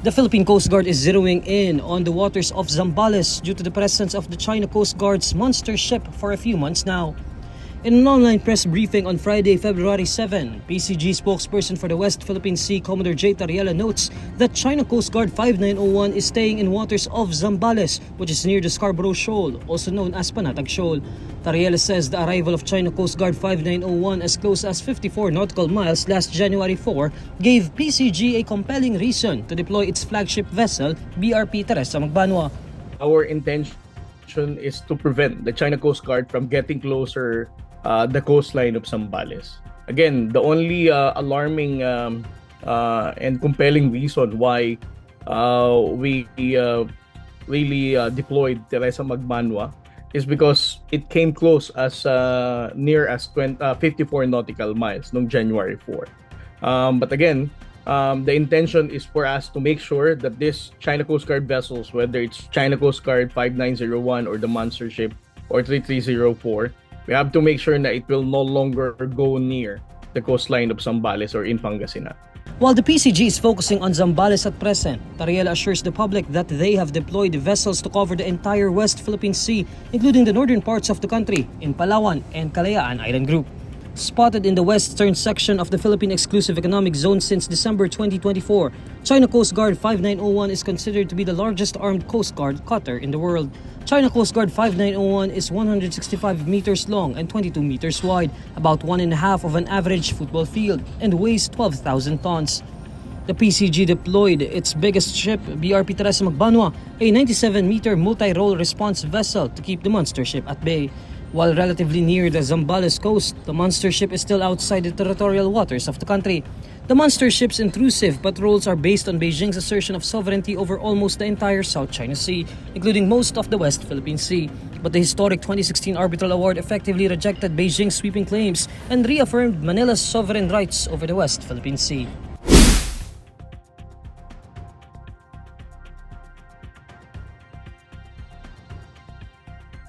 The Philippine Coast Guard is zeroing in on the waters of Zambales due to the presence of the China Coast Guard's monster ship for a few months now. In an online press briefing on Friday, February 7, PCG spokesperson for the West Philippine Sea, Commodore J. Tariela, notes that China Coast Guard 5901 is staying in waters of Zambales, which is near the Scarborough Shoal, also known as Panatag Shoal. Tariela says the arrival of China Coast Guard 5901 as close as 54 nautical miles last January 4 gave PCG a compelling reason to deploy its flagship vessel, BRP Teresa Magbanua. Our intention is to prevent the China Coast Guard from getting closer the coastline of Zambales. Again, the only alarming and compelling reason why we really deployed Teresa Magbanua is because it came close as near as 54 nautical miles noong January 4. But again, the intention is for us to make sure that this China Coast Guard vessels, whether it's China Coast Guard 5901 or the monster ship or 3304, we have to make sure that it will no longer go near the coastline of Zambales or in Pangasinan. While the PCG is focusing on Zambales at present, Tariela assures the public that they have deployed vessels to cover the entire West Philippine Sea, including the northern parts of the country, in Palawan and Kalayaan Island Group. Spotted in the western section of the Philippine Exclusive Economic Zone since December 2024, China Coast Guard 5901 is considered to be the largest armed Coast Guard cutter in the world. China Coast Guard 5901 is 165 meters long and 22 meters wide, about 1.5 of an average football field, and weighs 12,000 tons. The PCG deployed its biggest ship, BRP Teresa Magbanua, a 97-meter multi-role response vessel to keep the monster ship at bay. While relatively near the Zambales coast, the monster ship is still outside the territorial waters of the country. The monster ship's intrusive patrols are based on Beijing's assertion of sovereignty over almost the entire South China Sea, including most of the West Philippine Sea. But the historic 2016 arbitral award effectively rejected Beijing's sweeping claims and reaffirmed Manila's sovereign rights over the West Philippine Sea.